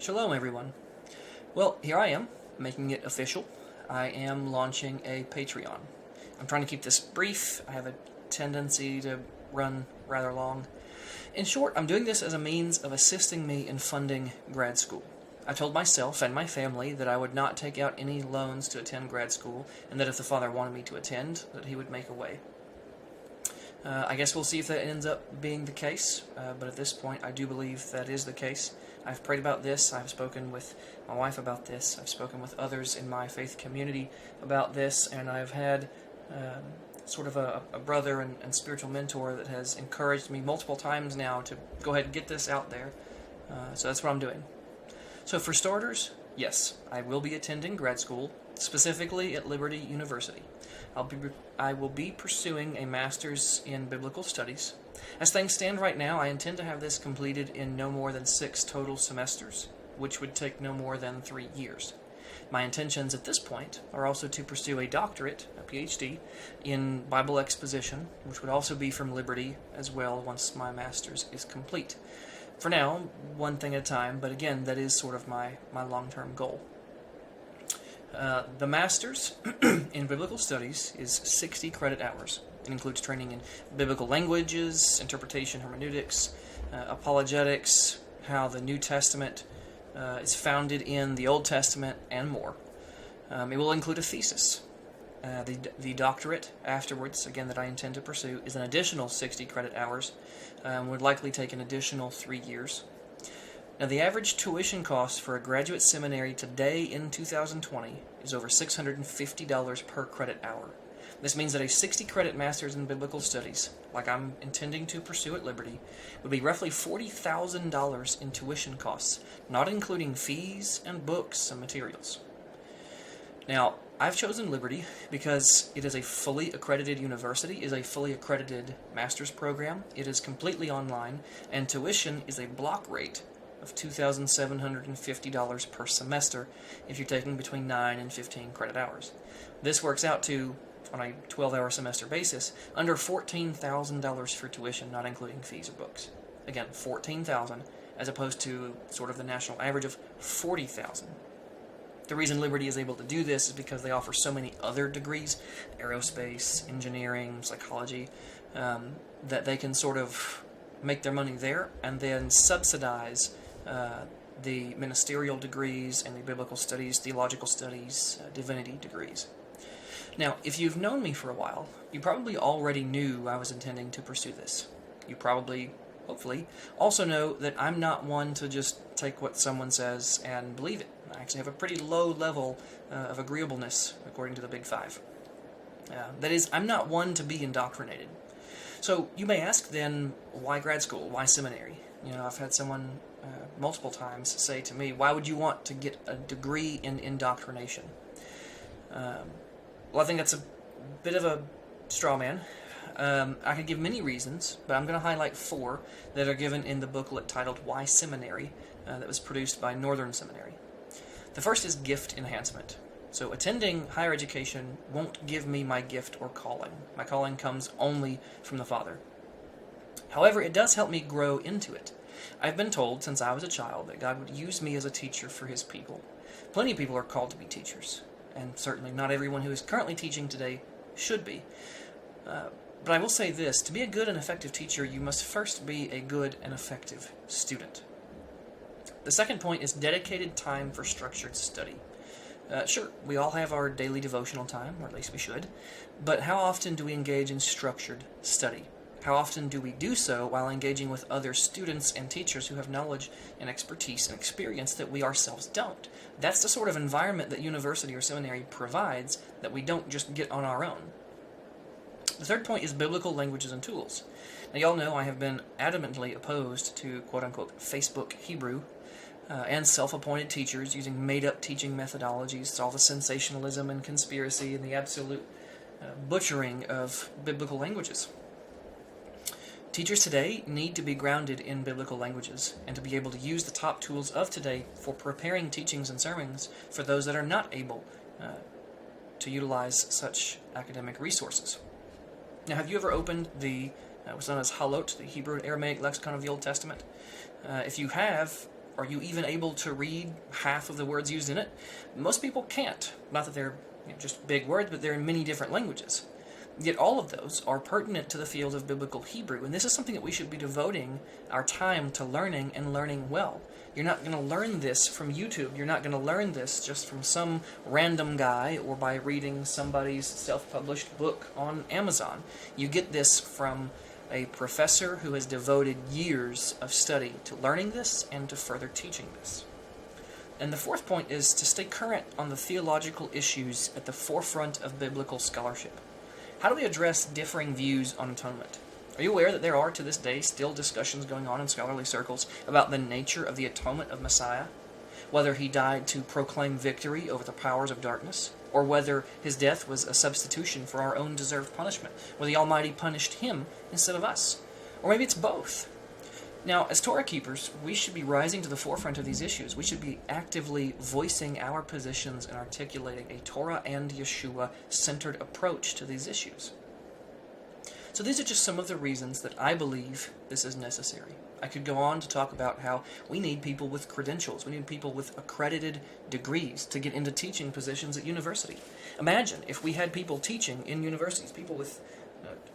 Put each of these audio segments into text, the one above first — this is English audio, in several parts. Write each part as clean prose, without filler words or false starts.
Shalom, everyone. Well, here I am, making it official. I am launching a Patreon. I'm trying to keep this brief. I have a tendency to run rather long. In short, I'm doing this as a means of assisting me in funding grad school. I told myself and my family that I would not take out any loans to attend grad school, and that if the Father wanted me to attend, that he would make a way. I guess we'll see if that ends up being the case, but at this point I do believe that is the case. I've prayed about this, I've spoken with my wife about this, I've spoken with others in my faith community about this, and I've had sort of a brother and spiritual mentor that has encouraged me multiple times now to go ahead and get this out there. So that's what I'm doing. So for starters, yes, I will be attending grad school, specifically at Liberty University. I will be pursuing a master's in biblical studies. As things stand right now, I intend to have this completed in no more than 6 total semesters, which would take no more than 3 years. My intentions at this point are also to pursue a doctorate, a Ph.D., in Bible Exposition, which would also be from Liberty as well once my master's is complete. For now, one thing at a time, but again, that is sort of my long-term goal. The master's in biblical studies is 60 credit hours. It includes training in biblical languages, interpretation, hermeneutics, apologetics, how the New Testament is founded in the Old Testament, and more. It will include a thesis. The doctorate afterwards, again, that I intend to pursue, is an additional 60 credit hours, would likely take an additional 3 years. Now, the average tuition cost for a graduate seminary today in 2020 is over $650 per credit hour. This means that a 60-credit master's in biblical studies, like I'm intending to pursue at Liberty, would be roughly $40,000 in tuition costs, not including fees and books and materials. Now, I've chosen Liberty because it is a fully accredited university, is a fully accredited master's program, it is completely online, and tuition is a block rate of $2,750 per semester if you're taking between 9 and 15 credit hours. This works out to, on a 12-hour semester basis, under $14,000 for tuition, not including fees or books. Again, $14,000 as opposed to sort of the national average of $40,000. The reason Liberty is able to do this is because they offer so many other degrees, aerospace, engineering, psychology, that they can sort of make their money there and then subsidize the ministerial degrees and the biblical studies, theological studies, divinity degrees. Now, if you've known me for a while, you probably already knew I was intending to pursue this. You probably, hopefully, also know that I'm not one to just take what someone says and believe it. I actually have a pretty low level of agreeableness, according to the Big Five. That is, I'm not one to be indoctrinated. So you may ask then, why grad school? Why seminary? You know, I've had someone multiple times say to me, why would you want to get a degree in indoctrination? Well, I think that's a bit of a straw man. I could give many reasons, but I'm going to highlight 4 that are given in the booklet titled Why Seminary, that was produced by Northern Seminary. The first is gift enhancement. So attending higher education won't give me my gift or calling. My calling comes only from the Father. However, it does help me grow into it. I've been told since I was a child that God would use me as a teacher for His people. Plenty of people are called to be teachers, and certainly not everyone who is currently teaching today should be. But I will say this, to be a good and effective teacher, you must first be a good and effective student. The second point is dedicated time for structured study. Sure, we all have our daily devotional time, or at least we should, but how often do we engage in structured study? How often do we do so while engaging with other students and teachers who have knowledge and expertise and experience that we ourselves don't? That's the sort of environment that university or seminary provides that we don't just get on our own. The third point is biblical languages and tools. Now, y'all know I have been adamantly opposed to quote-unquote Facebook Hebrew, and self-appointed teachers using made-up teaching methodologies. It's all the sensationalism and conspiracy and the absolute butchering of biblical languages. Teachers today need to be grounded in biblical languages and to be able to use the top tools of today for preparing teachings and sermons for those that are not able to utilize such academic resources. Now, have you ever opened what's known as Halot, the Hebrew and Aramaic lexicon of the Old Testament? If you have, Are you even able to read half of the words used in it? Most people can't. Not that they're just big words, but they're in many different languages. Yet all of those are pertinent to the field of biblical Hebrew, and this is something that we should be devoting our time to learning, and learning well. You're not going to learn this from YouTube. You're not going to learn this just from some random guy or by reading somebody's self-published book on Amazon. You get this from a professor who has devoted years of study to learning this and to further teaching this. And the fourth point is to stay current on the theological issues at the forefront of biblical scholarship. How do we address differing views on atonement? Are you aware that there are, to this day, still discussions going on in scholarly circles about the nature of the atonement of Messiah? Whether he died to proclaim victory over the powers of darkness, or whether his death was a substitution for our own deserved punishment, where the Almighty punished him instead of us. Or maybe it's both. Now, as Torah keepers, we should be rising to the forefront of these issues. We should be actively voicing our positions and articulating a Torah and Yeshua-centered approach to these issues. So these are just some of the reasons that I believe this is necessary. I could go on to talk about how we need people with credentials. We need people with accredited degrees to get into teaching positions at university. Imagine if we had people teaching in universities, people with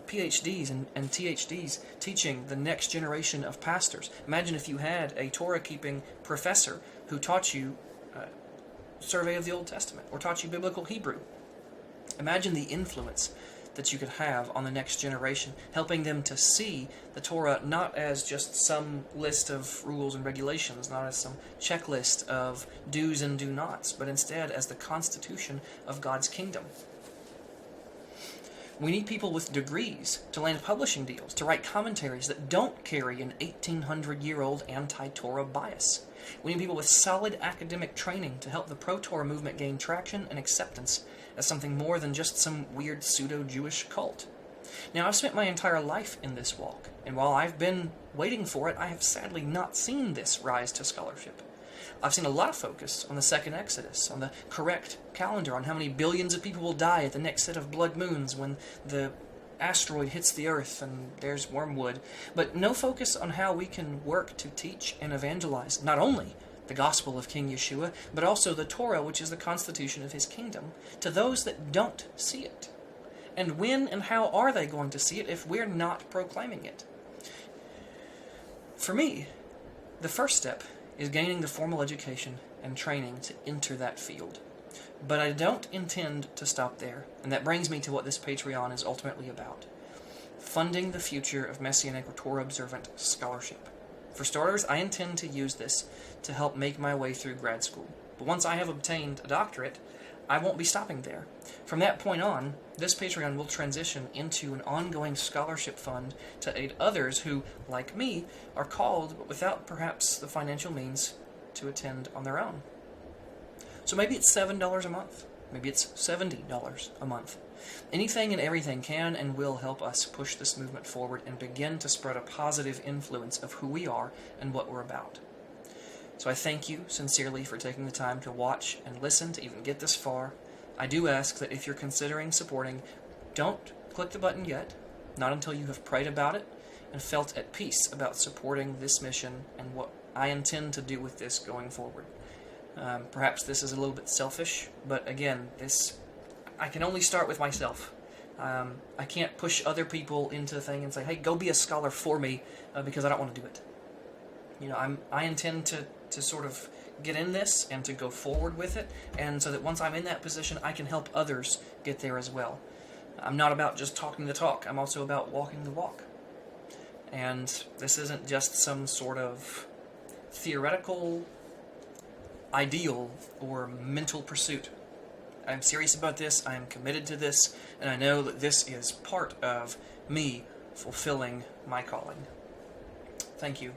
Ph.Ds. and Ph.Ds. teaching the next generation of pastors. Imagine if you had a Torah-keeping professor who taught you survey of the Old Testament or taught you biblical Hebrew. Imagine the influence that you could have on the next generation, helping them to see the Torah not as just some list of rules and regulations, not as some checklist of do's and do-nots, but instead as the constitution of God's kingdom. We need people with degrees to land publishing deals, to write commentaries that don't carry an 1,800-year-old anti-Torah bias. We need people with solid academic training to help the pro-Torah movement gain traction and acceptance as something more than just some weird pseudo-Jewish cult. Now, I've spent my entire life in this walk, and while I've been waiting for it, I have sadly not seen this rise to scholarship. I've seen a lot of focus on the second Exodus, on the correct calendar, on how many billions of people will die at the next set of blood moons when the asteroid hits the Earth and there's wormwood, but no focus on how we can work to teach and evangelize not only the gospel of King Yeshua, but also the Torah, which is the constitution of his kingdom, to those that don't see it. And when and how are they going to see it if we're not proclaiming it? For me, the first step is gaining the formal education and training to enter that field. But I don't intend to stop there, and that brings me to what this Patreon is ultimately about. Funding the future of Messianic or Torah-observant scholarship. For starters, I intend to use this to help make my way through grad school. But once I have obtained a doctorate, I won't be stopping there. From that point on, this Patreon will transition into an ongoing scholarship fund to aid others who, like me, are called but without perhaps the financial means to attend on their own. So maybe it's $7 a month. Maybe it's $70 a month. Anything and everything can and will help us push this movement forward and begin to spread a positive influence of who we are and what we're about. So I thank you sincerely for taking the time to watch and listen to even get this far. I do ask that if you're considering supporting, don't click the button yet, not until you have prayed about it and felt at peace about supporting this mission and what I intend to do with this going forward. Perhaps this is a little bit selfish, but again, I can only start with myself. I can't push other people into a thing and say, hey, go be a scholar for me, because I don't want to do it. You know, I intend to sort of get in this and to go forward with it, and so that once I'm in that position, I can help others get there as well. I'm not about just talking the talk. I'm also about walking the walk. And this isn't just some sort of theoretical ideal or mental pursuit. I'm serious about this, I am committed to this, and I know that this is part of me fulfilling my calling. Thank you.